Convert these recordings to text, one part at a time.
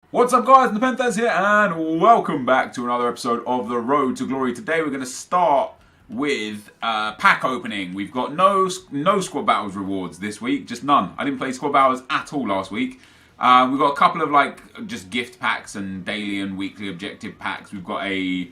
What's up guys, NepentheZ here and welcome back to another episode of The Road to Glory. Today we're going to start with pack opening. We've got no squad battles rewards this week, just none. I didn't play squad battles at all last week. We've got a couple of just gift packs and daily and weekly objective packs. We've got a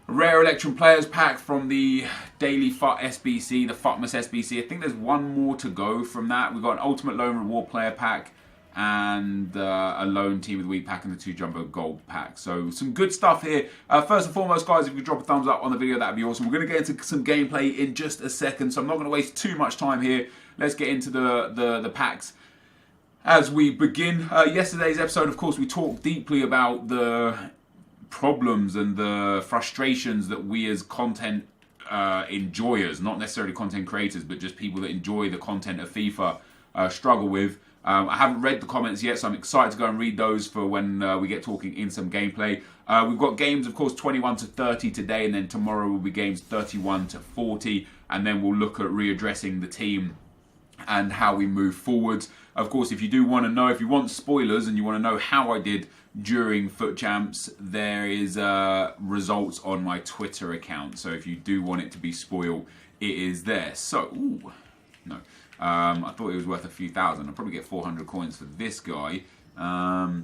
rare Electrum Players pack from the daily FUT SBC, the FUTmas SBC. I think there's one more to go from that. We've got an Ultimate Loan Reward Player pack and a Lone Team of the Week pack and the 2 Jumbo Gold pack. So some good stuff here. First and foremost, guys, if you could drop a thumbs up on the video, that'd be awesome. We're going to get into some gameplay in just a second, so I'm not going to waste too much time here. Let's get into the packs as we begin. Yesterday's episode, of course, we talked deeply about the problems and the frustrations that we as content enjoyers, not necessarily content creators, but just people that enjoy the content of FIFA struggle with. I haven't read the comments yet, so I'm excited to go and read those for when we get talking in some gameplay. We've got games, of course, 21 to 30 today, and then tomorrow will be games 31 to 40, and then we'll look at readdressing the team and how we move forward. Of course, if you do want to know, if you want spoilers and you want to know how I did during FUT Champs, there is results on my Twitter account. So if you do want it to be spoiled, it is there. So, ooh, no. I thought it was worth a few thousand. I'll probably get 400 coins for this guy. The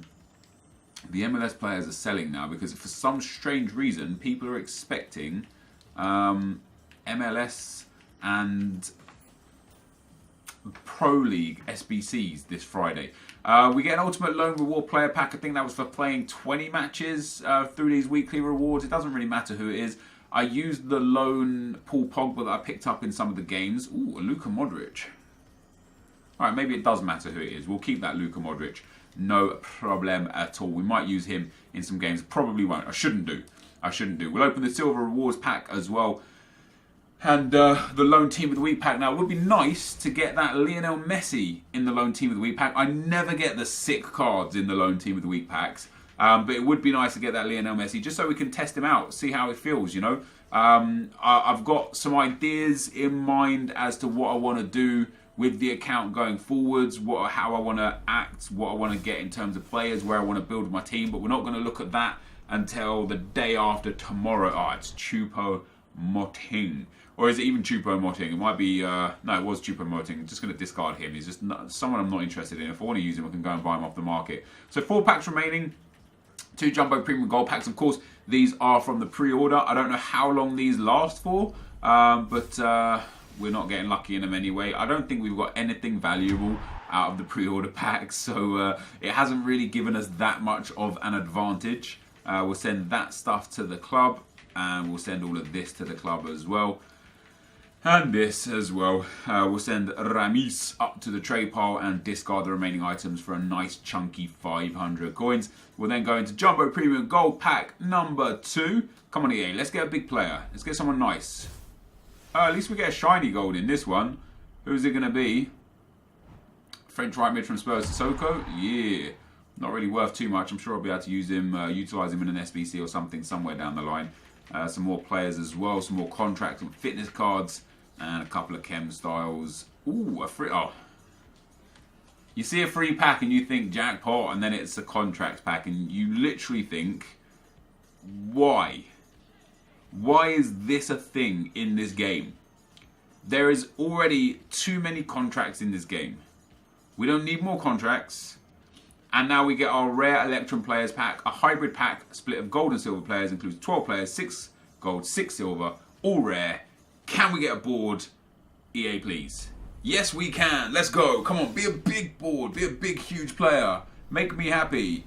MLS players are selling now because for some strange reason, people are expecting MLS and Pro League SBCs this Friday. We get an Ultimate Loan Reward Player pack. I think that was for playing 20 matches through these weekly rewards. It doesn't really matter who it is. I used the loan Paul Pogba that I picked up in some of the games. Ooh, a Luka Modric. Alright, maybe it does matter who it is. We'll keep that Luka Modric. No problem at all. We might use him in some games. Probably won't. I shouldn't do. We'll open the Silver Rewards pack as well. And the Lone Team of the Week pack. Now, it would be nice to get that Lionel Messi in the Lone Team of the Week pack. I never get the sick cards in the Lone Team of the Week packs. But it would be nice to get that Lionel Messi just so we can test him out, see how it feels, you know. I've got some ideas in mind as to what I want to do with the account going forwards, how I want to act, what I want to get in terms of players, where I want to build my team. But we're not going to look at that until the day after tomorrow. Oh, it's Choupo-Moting. Or is it even Choupo-Moting? It might be, no, it was Choupo-Moting. I'm just going to discard him. He's just someone I'm not interested in. If I want to use him, I can go and buy him off the market. So 4 packs remaining. 2 Jumbo Premium Gold packs. Of course, these are from the pre-order. I don't know how long these last for, but we're not getting lucky in them anyway. I don't think we've got anything valuable out of the pre-order packs, so it hasn't really given us that much of an advantage. We'll send that stuff to the club, and we'll send all of this to the club as well. And this as well. We'll send Ramis up to the trade pile and discard the remaining items for a nice chunky 500 coins. We'll then go into Jumbo Premium Gold Pack number 2. Come on EA, let's get a big player. Let's get someone nice. At least we get a shiny gold in this one. Who's it going to be? French right mid from Spurs, Sissoko? Yeah. Not really worth too much. I'm sure I'll be able to use him, utilise him in an SBC or something somewhere down the line. Some more players as well, some more contracts and fitness cards. And a couple of chem styles. Ooh, a free... Oh. You see a free pack and you think jackpot, and then it's a contract pack and you literally think, why? Why is this a thing in this game? There is already too many contracts in this game. We don't need more contracts. And now we get our rare Electrum Players pack, a hybrid pack, a split of gold and silver players, includes 12 players, 6 gold, 6 silver, all rare. Can we get a board? EA, please. Yes, we can. Let's go. Come on, be a big board. Be a big, huge player. Make me happy.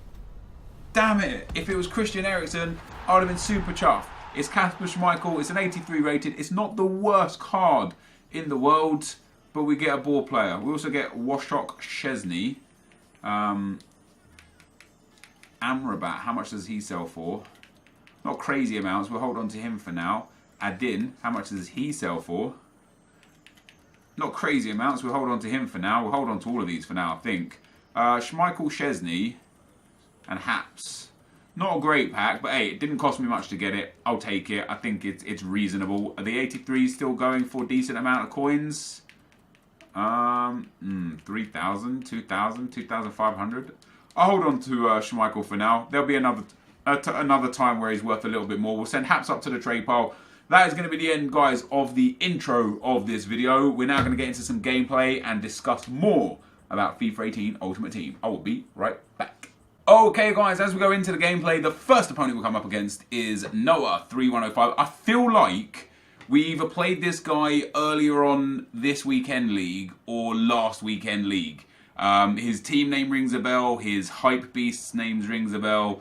Damn it. If it was Christian Eriksen, I would have been super chuffed. It's Kasper Schmeichel. It's an 83 rated. It's not the worst card in the world, but we get a board player. We also get Washok Szczesny. Amrabat, how much does he sell for? Not crazy amounts. We'll hold on to him for now. Adin, how much does he sell for? Not crazy amounts. We'll hold on to him for now. We'll hold on to all of these for now, I think. Schmeichel, Szczesny, and Haps. Not a great pack, but hey, it didn't cost me much to get it. I'll take it. I think it's reasonable. Are the 83s still going for a decent amount of coins? 3,000, 2,000, 2,500. I'll hold on to Schmeichel for now. There'll be another time where he's worth a little bit more. We'll send Haps up to the trade pile. That is going to be the end, guys, of the intro of this video. We're now going to get into some gameplay and discuss more about FIFA 18 Ultimate Team. I will be right back. Okay, guys, as we go into the gameplay, the first opponent we'll come up against is Noah 3105. I feel like we either played this guy earlier on this weekend league or last weekend league. His team name rings a bell. His hype beast's name rings a bell.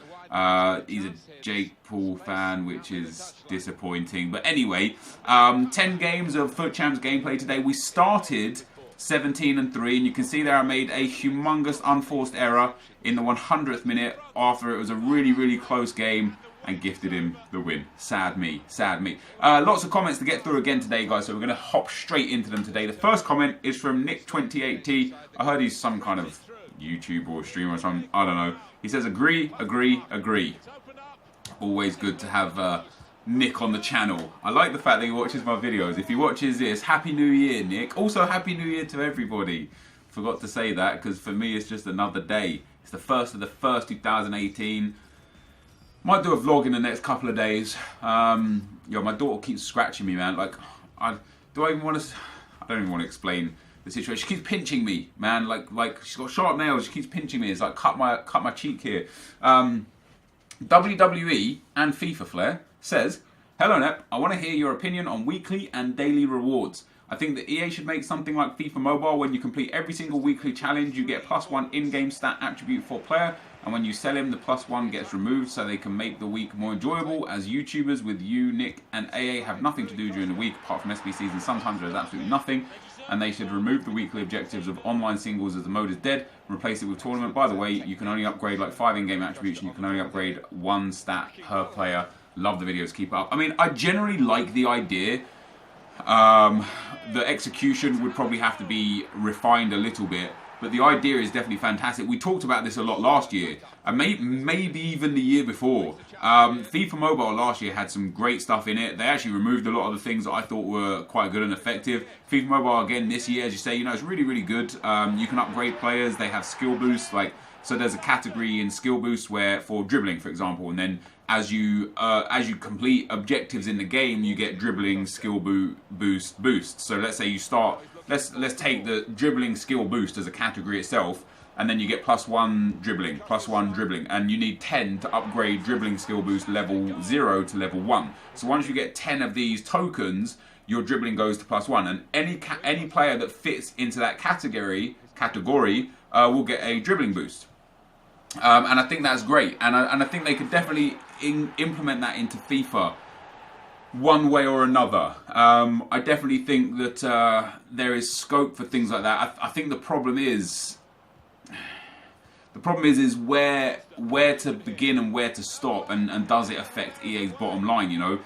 He's a Jake Paul fan, which is disappointing. But anyway, 10 games of FUT Champs gameplay today. We started 17-3, and you can see there I made a humongous unforced error in the 100th minute after it was a really, really close game, and gifted him the win. Sad me, sad me. Lots of comments to get through again today, guys, so we're going to hop straight into them today. The first comment is from Nick28T. I heard he's some kind of YouTuber or streamer or something, I don't know. He says, agree, agree, agree. Always good to have Nick on the channel. I like the fact that he watches my videos. If he watches this, Happy New Year, Nick. Also, Happy New Year to everybody. Forgot to say that, because for me it's just another day. It's the 1st of the 1st, 2018. Might do a vlog in the next couple of days. Yo, my daughter keeps scratching me, man. Like, I don't even want to explain the situation. She keeps pinching me, man. Like she's got sharp nails. She keeps pinching me. It's like cut my cheek here. WWE and FIFA Flair says, hello Nep, I want to hear your opinion on weekly and daily rewards. I think that EA should make something like FIFA Mobile. When you complete every single weekly challenge, you get +1 in-game stat attribute for player, and when you sell him, the +1 gets removed so they can make the week more enjoyable. As YouTubers with you, Nick, and AA have nothing to do during the week apart from SBCs, and sometimes there's absolutely nothing, and they should remove the weekly objectives of online singles as the mode is dead and replace it with tournament. By the way, you can only upgrade like 5 in-game attributes, and you can only upgrade 1 stat per player. Love the videos, keep up. I mean, I generally like the idea. The execution would probably have to be refined a little bit, but the idea is definitely fantastic. We talked about this a lot last year, and maybe even the year before. FIFA Mobile last year had some great stuff in it. They actually removed a lot of the things that I thought were quite good and effective. FIFA Mobile again this year, as you say, you know, it's really, really good. You can upgrade players. They have skill boosts, so there's a category in skill boost where for dribbling, for example, and then as you complete objectives in the game, you get dribbling skill boosts. So let's say you start. Let's take the dribbling skill boost as a category itself, and then you get +1 dribbling, and you need 10 to upgrade dribbling skill boost level 0 to level 1. So once you get 10 of these tokens, your dribbling goes to +1, and any player that fits into that category will get a dribbling boost. And I think that's great, and I think they could definitely implement that into FIFA one way or another. I definitely think that there is scope for things like that. I think the problem is where to begin and where to stop, and does it affect EA's bottom line? You know,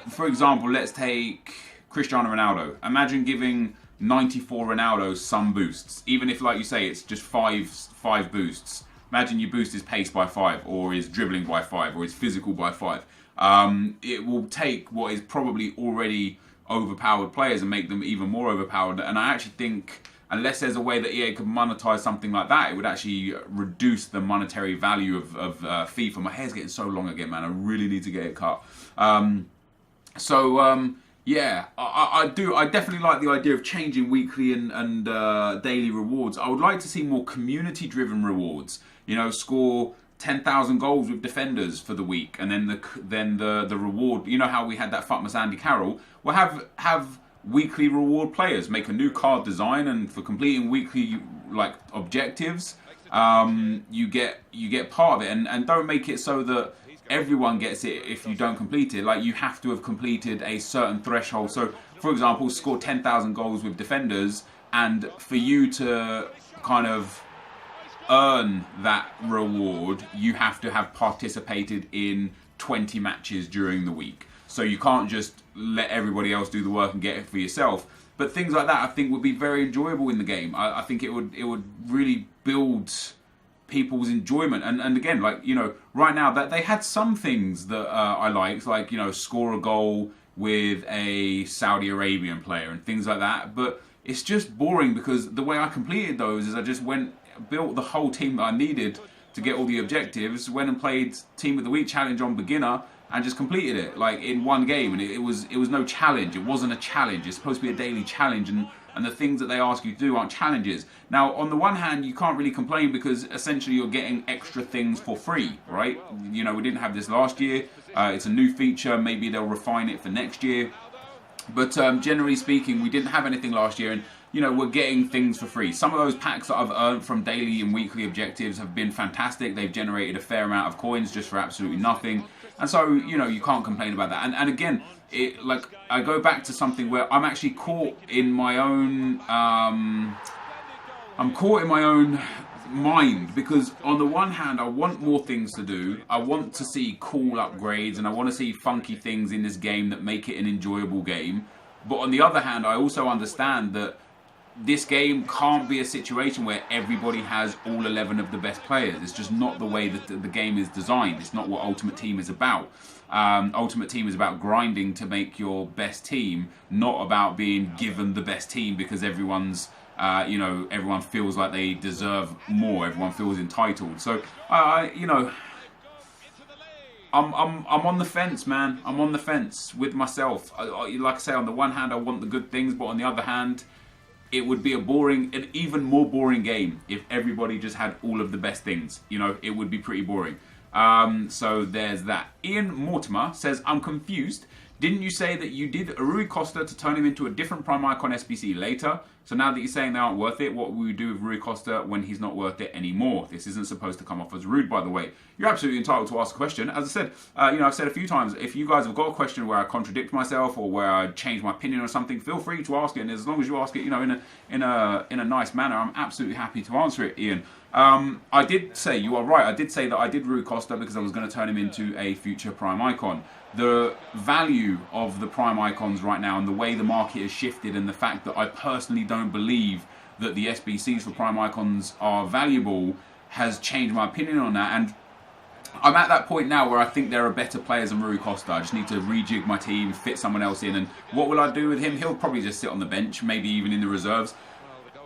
for example, let's take Cristiano Ronaldo. Imagine giving 94 Ronaldo some boosts, even if, like you say, it's just five boosts. Imagine you boost his pace by 5, or his dribbling by 5, or his physical by 5. It will take what is probably already overpowered players and make them even more overpowered. And I actually think, unless there's a way that EA could monetize something like that, it would actually reduce the monetary value of FIFA. My hair's getting so long again, man. I really need to get it cut. Yeah, I definitely like the idea of changing weekly and daily rewards. I would like to see more community-driven rewards. You know, score 10,000 goals with defenders for the week, and then the reward. You know how we had that Futmas Andy Carroll. We'll have weekly reward players. Make a new card design, and for completing weekly objectives, you get part of it, and don't make it so that everyone gets it if you don't complete it. Like, you have to have completed a certain threshold. So, for example, score 10,000 goals with defenders, and for you to kind of earn that reward, you have to have participated in 20 matches during the week. So you can't just let everybody else do the work and get it for yourself. But things like that, I think, would be very enjoyable in the game. I think it would really build people's enjoyment. And again, right now, that they had some things that I liked, score a goal with a Saudi Arabian player and things like that. But it's just boring, because the way I completed those is I just built the whole team that I needed to get all the objectives, went and played Team of the Week challenge on beginner and just completed it like in one game, and it was no challenge. It wasn't a challenge. It's supposed to be a daily challenge, and the things that they ask you to do aren't challenges. Now, on the one hand, you can't really complain because essentially you're getting extra things for free, right? You know, we didn't have this last year. It's a new feature. Maybe they'll refine it for next year. But generally speaking, we didn't have anything last year, and you know, we're getting things for free. Some of those packs that I've earned from daily and weekly objectives have been fantastic. They've generated a fair amount of coins just for absolutely nothing. And so, you know, you can't complain about that. And again, like, I go back to something where I'm actually caught in my own... I'm caught in my own mind, because on the one hand, I want more things to do. I want to see cool upgrades, and I want to see funky things in this game that make it an enjoyable game. But on the other hand, I also understand that this game can't be a situation where everybody has all 11 of the best players. It's just not the way that the game is designed. It's not what Ultimate Team is about. Ultimate Team is about grinding to make your best team, not about being given the best team because everyone's, you know, everyone feels like they deserve more. Everyone feels entitled. So, you know, I'm on the fence, man. I'm on the fence with myself. Like I say, on the one hand, I want the good things, but on the other hand, it would be an even more boring game if everybody just had all of the best things. You know, it would be pretty boring. So there's that. Ian Mortimer says, I'm confused. Didn't you say that you did a Rui Costa to turn him into a different Prime Icon SBC later? So now that you're saying they aren't worth it, what will you do with Rui Costa when he's not worth it anymore? This isn't supposed to come off as rude, by the way. You're absolutely entitled to ask a question. As I said, you know, I've said a few times, if you guys have got a question where I contradict myself or where I change my opinion or something, feel free to ask it. And as long as you ask it, you know, in a nice manner, I'm absolutely happy to answer it, Ian. I did say, you are right, I did say that I did Rui Costa because I was going to turn him into a future Prime Icon. The value of the Prime Icons right now and the way the market has shifted, and the fact that I personally don't believe that the SBCs for Prime Icons are valuable, has changed my opinion on that. And I'm at that point now where I think there are better players than Rui Costa. I just need to rejig my team, fit someone else in, and what will I do with him? He'll probably just sit on the bench, maybe even in the reserves.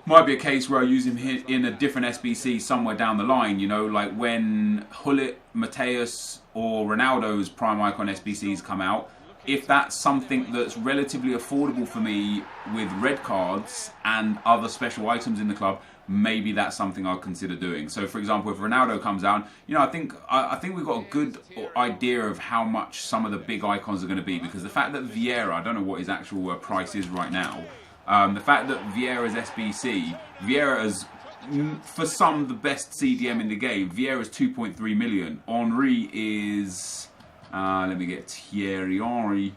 Might be a case where I use him in a different SBC somewhere down the line, you know, like when Hullet, Mateus or Ronaldo's Prime Icon SBCs come out. If that's something that's relatively affordable for me with red cards and other special items in the club, maybe that's something I'll consider doing. So, for example, if Ronaldo comes out, you know, I think we've got a good idea of how much some of the big icons are going to be, because the fact that Vieira, I don't know what his actual price is right now, the fact that Vieira's SBC, Vieira is, for some, the best CDM in the game. Vieira's 2.3 million. Henry is, let me get Thierry Henry.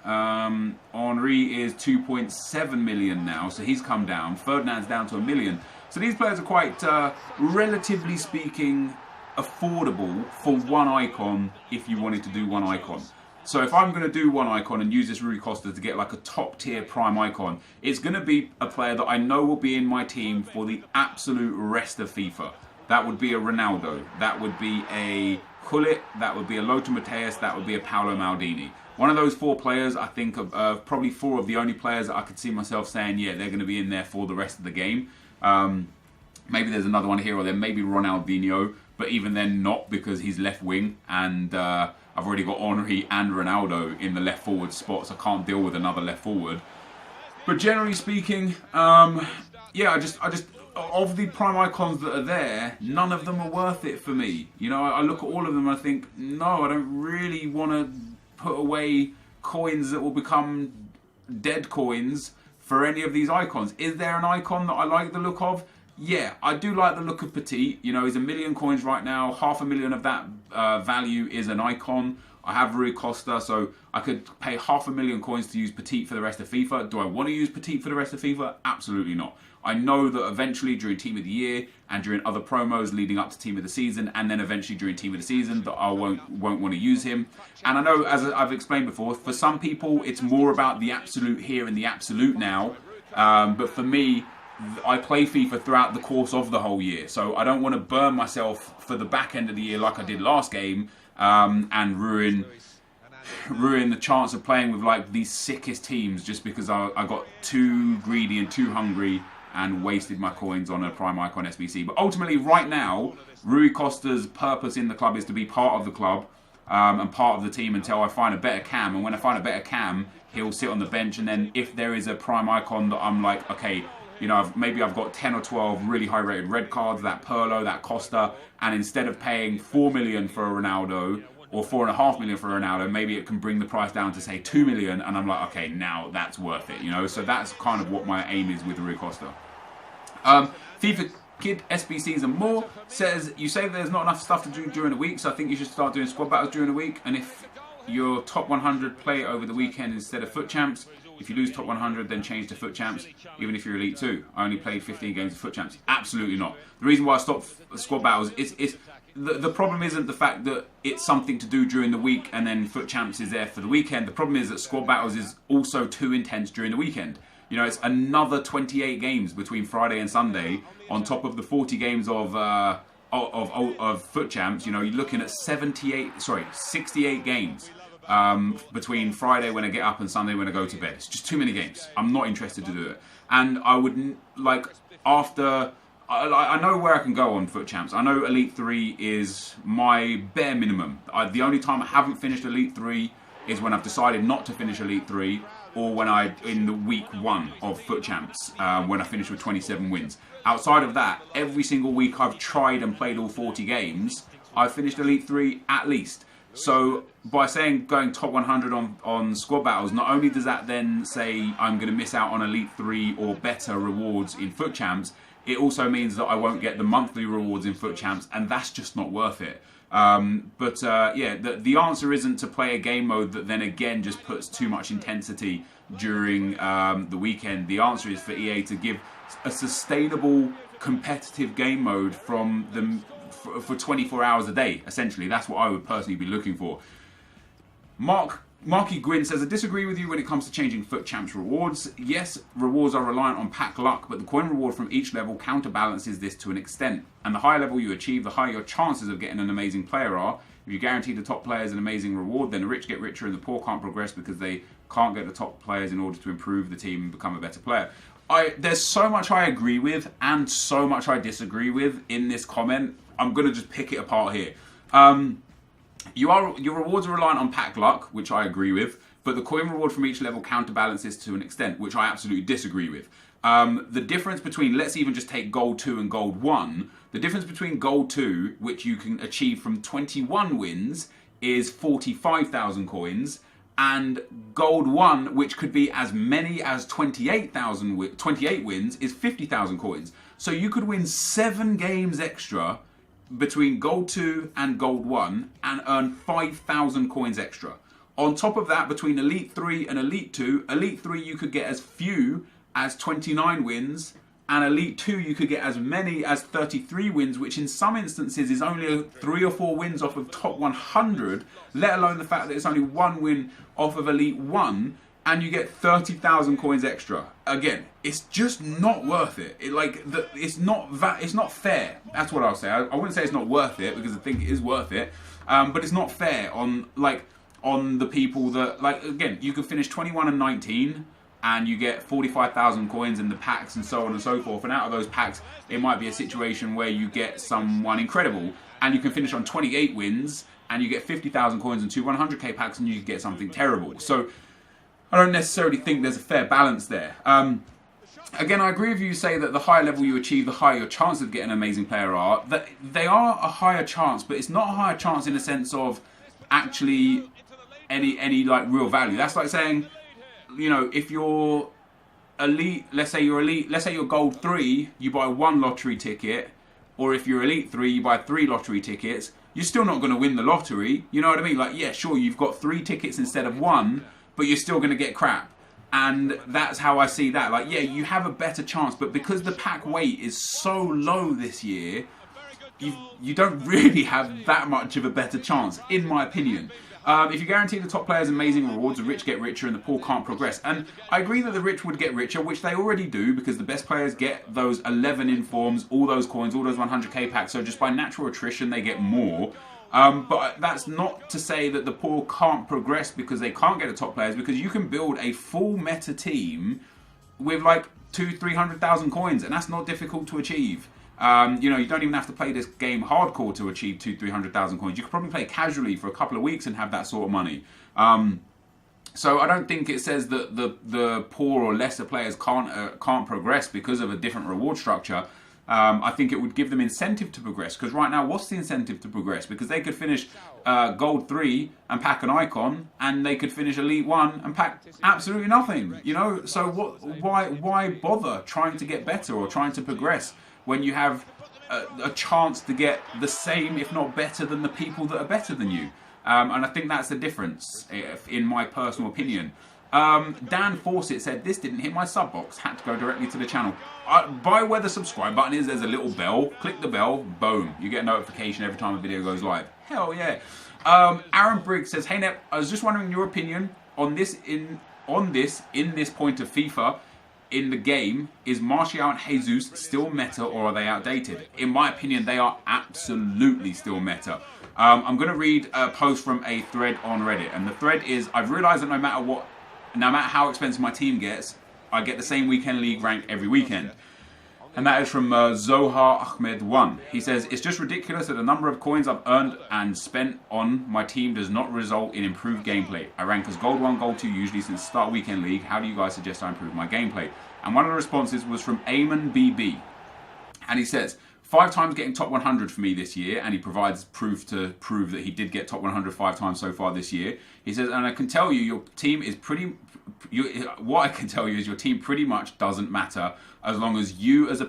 Henry is 2.7 million now, so he's come down. Ferdinand's down to 1 million. So these players are quite, relatively speaking, affordable for one icon if you wanted to do one icon. So if I'm going to do one icon and use this Rui Costa to get like a top tier Prime Icon, it's going to be a player that I know will be in my team for the absolute rest of FIFA. That would be a Ronaldo. That would be a Hullet. That would be a Lothar Matthäus. That would be a Paolo Maldini. One of those four players, I think, probably four of the only players that I could see myself saying, yeah, they're going to be in there for the rest of the game. Maybe there's another one here or there. Maybe Ronaldinho, but even then not, because he's left wing, and I've already got Henry and Ronaldo in the left forward spots. I can't deal with another left forward. But generally speaking, yeah, I just of the Prime Icons that are there, none of them are worth it for me. You know, I look at all of them and I think, no, I don't really want to put away coins that will become dead coins for any of these icons. Is there an icon that I like the look of? Yeah, I do like the look of Petit. You know, he's 1 million coins right now. 500,000 of that value is an icon. I have Rui Costa, so I could pay 500,000 coins to use Petit for the rest of FIFA. Do I want to use Petit for the rest of FIFA? Absolutely not. I know that eventually during Team of the Year and during other promos leading up to Team of the Season, and then eventually during Team of the Season, that I won't want to use him. And I know, as I've explained before, for some people it's more about the absolute here and the absolute now. But for me, I play FIFA throughout the course of the whole year, so I don't want to burn myself for the back end of the year like I did last game, and ruin the chance of playing with like these sickest teams just because I got too greedy and too hungry and wasted my coins on a Prime Icon SBC. But ultimately, right now, Rui Costa's purpose in the club is to be part of the club and part of the team until I find a better cam. And when I find a better cam, he'll sit on the bench. And then if there is a Prime Icon that I'm like, okay, you know, maybe I've got 10 or 12 really high rated red cards, that Pirlo, that Costa, and instead of paying 4 million for a Ronaldo or 4.5 million for a Ronaldo, maybe it can bring the price down to say 2 million, and I'm like, okay, now that's worth it, you know. So that's kind of what my aim is with Rui Costa. FIFA Kid SBCs and more says, you say there's not enough stuff to do during the week, so I think you should start doing squad battles during the week. And if your top 100 play over the weekend instead of FUT Champs, if you lose top 100, then change to FUT Champs, even if you're Elite 2. I only played 15 games of FUT Champs. Absolutely not. The reason why I stopped squad battles is the problem isn't the fact that it's something to do during the week and then FUT Champs is there for the weekend. The problem is that squad battles is also too intense during the weekend. You know, it's another 28 games between Friday and Sunday on top of the 40 games of FUT Champs. You know, you're looking at 68 games between Friday when I get up and Sunday when I go to bed. It's just too many games. I'm not interested to do it. And I would, like, after... I know where I can go on FUT Champs. I know Elite 3 is my bare minimum. The only time I haven't finished Elite 3 is when I've decided not to finish Elite 3, or when in the week 1 of FUT Champs, when I finished with 27 wins. Outside of that, every single week I've tried and played all 40 games, I've finished Elite 3 at least. So by saying going top 100 on squad battles, not only does that then say I'm going to miss out on Elite 3 or better rewards in FUT Champs, it also means that I won't get the monthly rewards in FUT Champs, and that's just not worth it. Yeah, the answer isn't to play a game mode that then again just puts too much intensity during the weekend. The answer is for EA to give a sustainable competitive game mode from them for 24 hours a day, essentially. That's what I would personally be looking for. Marky Gwyn says, I disagree with you when it comes to changing FUT Champs rewards. Yes, rewards are reliant on pack luck, but the coin reward from each level counterbalances this to an extent. And the higher level you achieve, the higher your chances of getting an amazing player are. If you guarantee the top players an amazing reward, then the rich get richer and the poor can't progress because they can't get the top players in order to improve the team and become a better player. There's so much I agree with and so much I disagree with in this comment. I'm going to just pick it apart here. Your rewards are reliant on pack luck, which I agree with, but the coin reward from each level counterbalances to an extent, which I absolutely disagree with. The difference between, let's even just take Gold 2 and Gold 1, the difference between Gold 2, which you can achieve from 21 wins, is 45,000 coins, and Gold 1, which could be as many as 28 wins, is 50,000 coins. So you could win 7 games extra between Gold 2 and Gold 1 and earn 5,000 coins extra. On top of that, between Elite 3 and Elite 2, Elite 3 you could get as few as 29 wins, and Elite 2 you could get as many as 33 wins, which in some instances is only 3 or 4 wins off of top 100, let alone the fact that it's only 1 win off of Elite 1, and you get 30,000 coins extra. Again, it's just not worth it. It's not fair. That's what I'll say. I wouldn't say it's not worth it, because I think it is worth it. But it's not fair on the people that, like, again, you could finish 21 and 19 and you get 45,000 coins in the packs and so on and so forth. And out of those packs, it might be a situation where you get someone incredible, and you can finish on 28 wins and you get 50,000 coins and 2 100k packs, and you get something terrible. So I don't necessarily think there's a fair balance there. Again, I agree with you say that the higher level you achieve, the higher your chances of getting an amazing player are. That they are a higher chance, but it's not a higher chance in the sense of actually any like real value. That's like saying, you know, if you're elite, let's say you're Gold 3, you buy 1 lottery ticket, or if you're Elite 3, you buy 3 lottery tickets, you're still not going to win the lottery. You know what I mean? Like, yeah, sure, you've got 3 tickets instead of 1, but you're still going to get crap. And that's how I see that. Like, yeah, you have a better chance, but because the pack weight is so low this year, you don't really have that much of a better chance, in my opinion. If you guarantee the top players amazing rewards, the rich get richer and the poor can't progress. And I agree that the rich would get richer, which they already do, because the best players get those 11 informs, all those coins, all those 100k packs. So just by natural attrition, they get more. But that's not to say that the poor can't progress because they can't get the top players, because you can build a full meta team with like 300,000 coins, and that's not difficult to achieve. You know, you don't even have to play this game hardcore to achieve 300,000 coins. You could probably play casually for a couple of weeks and have that sort of money. So I don't think it says that the poor or lesser players can't progress because of a different reward structure. I think it would give them incentive to progress, because right now, what's the incentive to progress? Because they could finish Gold 3 and pack an icon, and they could finish Elite 1 and pack absolutely nothing. You know, so why bother trying to get better or trying to progress when you have a chance to get the same, if not better, than the people that are better than you? And I think that's the difference, in my personal opinion. Dan Fawcett said, this didn't hit my sub box, had to go directly to the channel. By where the subscribe button is, there's a little bell. Click the bell, boom. You get a notification every time a video goes live. Hell yeah. Aaron Briggs says, hey Nep, I was just wondering your opinion on this in this point of FIFA in the game. Is Martial and Jesus still meta, or are they outdated? In my opinion, they are absolutely still meta. I'm going to read a post from a thread on Reddit, and the thread is, I've realised that no matter how expensive my team gets, I get the same weekend league rank every weekend. And that is from Zohar Ahmed 1. He says, it's just ridiculous that the number of coins I've earned and spent on my team does not result in improved gameplay. I rank as Gold 1, Gold 2 usually since the start of weekend league. How do you guys suggest I improve my gameplay? And one of the responses was from Eamon BB. And he says, 5 times getting top 100 for me this year, and he provides proof to prove that he did get top 100 5 times so far this year. He says, and I can tell you, your team is what I can tell you is your team pretty much doesn't matter as long as you as a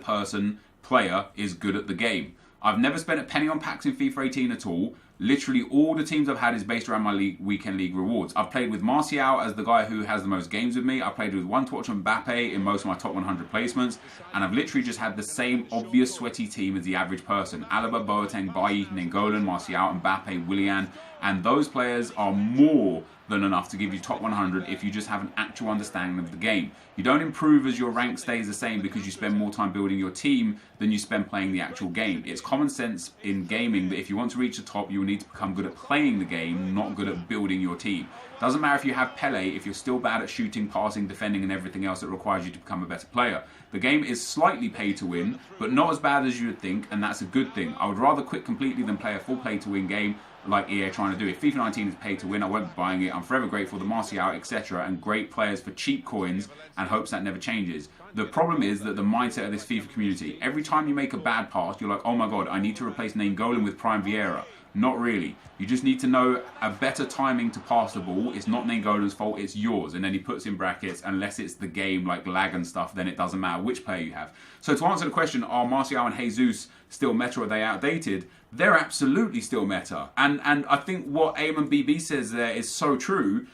player, is good at the game. I've never spent a penny on packs in FIFA 18 at all. Literally all the teams I've had is based around my weekend league rewards. I've played with Martial as the guy who has the most games with me. I've played with one touch on Mbappe in most of my top 100 placements. And I've literally just had the same obvious sweaty team as the average person. Alaba, Boateng, Bailly, Nainggolan, Martial, Mbappe, Willian. And those players are more than enough to give you top 100 if you just have an actual understanding of the game. You don't improve as your rank stays the same because you spend more time building your team than you spend playing the actual game. It's common sense in gaming that if you want to reach the top, you will need to become good at playing the game, not good at building your team. Doesn't matter if you have Pele, if you're still bad at shooting, passing, defending and everything else that requires you to become a better player. The game is slightly pay to win, but not as bad as you would think, and that's a good thing. I would rather quit completely than play a full pay to win game like EA trying to do. If FIFA 19 is pay to win, I won't be buying it. I'm forever grateful to Martial, etc. and great players for cheap coins and hopes that never changes. The problem is that the mindset of this FIFA community, every time you make a bad pass, you're like, oh my god, I need to replace Nainggolan with Prime Vieira. Not really. You just need to know a better timing to pass the ball. It's not Nainggolan's fault, it's yours. And then he puts in brackets, unless it's the game like lag and stuff, then it doesn't matter which player you have. So to answer the question, are Martial and Jesus still meta, or are they outdated? They're absolutely still meta. And I think what Eamon BB says there is so true.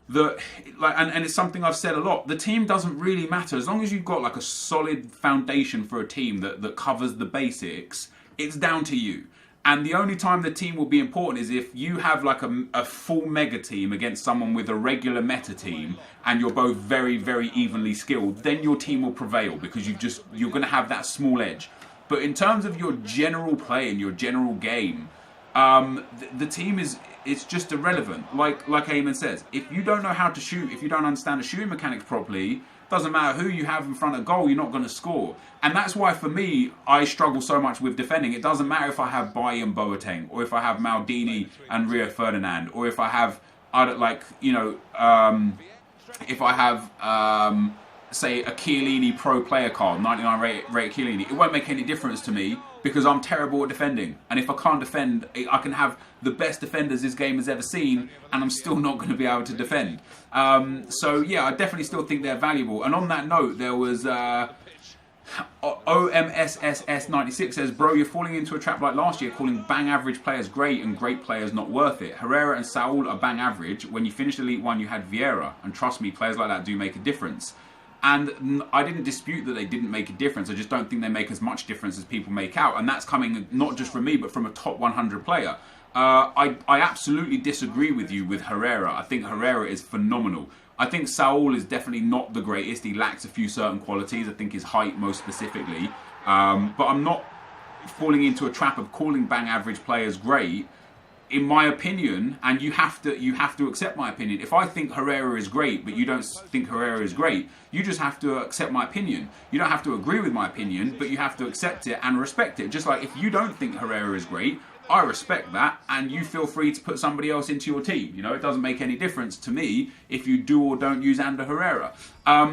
That, like, and it's something I've said a lot. The team doesn't really matter as long as you've got like a solid foundation for a team that covers the basics. It's down to you. And the only time the team will be important is if you have like a full mega team against someone with a regular meta team, and you're both very, very evenly skilled. Then your team will prevail because you're going to have that small edge. But in terms of your general play and your general game, the team it's just irrelevant. Like Eamon says, if you don't know how to shoot, if you don't understand the shooting mechanics properly, doesn't matter who you have in front of goal, you're not going to score. And that's why for me, I struggle so much with defending. It doesn't matter if I have Bailly and Boateng, or if I have Maldini and Rio Ferdinand, or if I have, if I have, say, a Chiellini Pro Player card, 99 rate Chiellini. It won't make any difference to me because I'm terrible at defending. And if I can't defend, I can have the best defenders this game has ever seen, and I'm still not going to be able to defend. So yeah, I definitely still think they're valuable. And on that note, there was OMSSS96 says, bro, you're falling into a trap like last year, calling bang average players great and great players not worth it. Herrera and Saul are bang average. When you finished Elite 1, you had Vieira. And trust me, players like that do make a difference. And I didn't dispute that they didn't make a difference. I just don't think they make as much difference as people make out. And that's coming not just from me, but from a top 100 player. I absolutely disagree with you with Herrera. I think Herrera is phenomenal. I think Saul is definitely not the greatest. He lacks a few certain qualities. I think his height most specifically. But I'm not falling into a trap of calling bang average players great in my opinion, and you have to accept my opinion. If I think Herrera is great, but you don't think Herrera is great, you just have to accept my opinion. You don't have to agree with my opinion, but you have to accept it and respect it. Just like if you don't think Herrera is great, I respect that, and you feel free to put somebody else into your team. You know, it doesn't make any difference to me if you do or don't use Ander Herrera.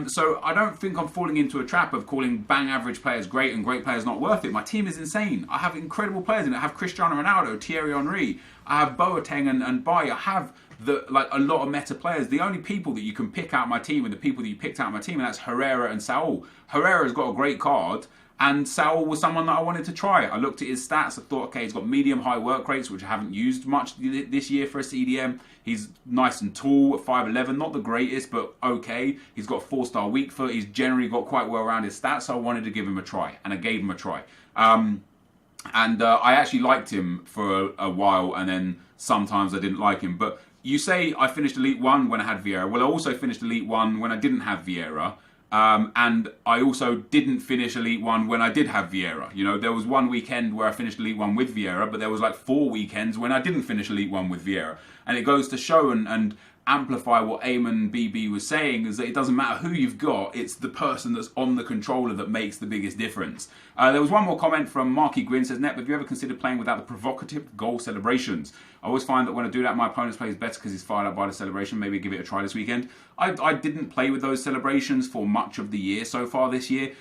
So I don't think I'm falling into a trap of calling bang average players great and great players not worth it. My team is insane. I have incredible players in it. I have Cristiano Ronaldo, Thierry Henry, I have Boateng and Baye. I have a lot of meta players. The only people that you can pick out my team are the people that you picked out my team, and that's Herrera and Saul. Herrera's got a great card, and Saul was someone that I wanted to try. I looked at his stats. I thought, okay, he's got medium-high work rates, which I haven't used much this year for a CDM. He's nice and tall at 5'11", not the greatest, but okay. He's got 4-star weak foot. He's generally got quite well-rounded stats, so I wanted to give him a try, and I gave him a try. I actually liked him for a while, and then sometimes I didn't like him. But you say I finished Elite 1 when I had Vieira. Well, I also finished Elite 1 when I didn't have Vieira. And I also didn't finish Elite 1 when I did have Vieira. You know, there was one weekend where I finished Elite 1 with Vieira, but there was like 4 weekends when I didn't finish Elite 1 with Vieira. And it goes to show and amplify what Eamon BB was saying, is that it doesn't matter who you've got, it's the person that's on the controller that makes the biggest difference. There was one more comment from Marky Gwyn, says, Nep, have you ever considered playing without the provocative goal celebrations? I always find that when I do that, my opponent's plays better because he's fired up by the celebration. Maybe give it a try this weekend. I didn't play with those celebrations for much of the year so far this year.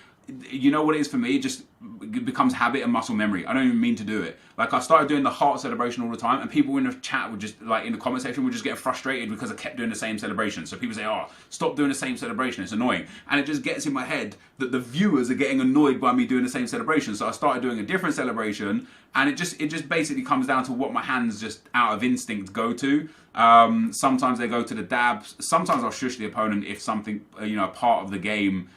You know what it is for me? It becomes habit and muscle memory. I don't even mean to do it. Like, I started doing the heart celebration all the time, and people in the chat would just, like, in the comment section, would just get frustrated because I kept doing the same celebration. So people say, oh, stop doing the same celebration, it's annoying. And it just gets in my head that the viewers are getting annoyed by me doing the same celebration. So I started doing a different celebration, and it just basically comes down to what my hands just out of instinct go to. Sometimes they go to the dabs. Sometimes I'll shush the opponent if something, a part of the game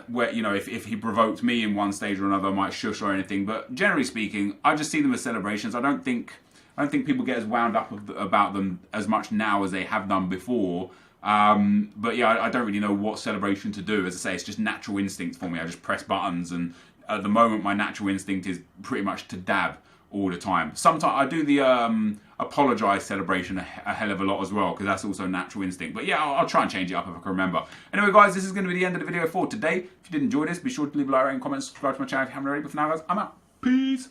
where, if he provoked me in one stage or another, I might shush or anything. But generally speaking, I just see them as celebrations. I don't think people get as wound up about them as much now as they have done before. But yeah, I don't really know what celebration to do. As I say, it's just natural instinct for me. I just press buttons, and at the moment, my natural instinct is pretty much to dab all the time. Sometimes I do the apologise celebration a hell of a lot as well, because that's also natural instinct. But yeah, I'll try and change it up if I can remember. Anyway, guys, this is going to be the end of the video for today. If you did enjoy this, be sure to leave a like and comment, subscribe to my channel if you haven't already. But for now, guys, I'm out. Peace.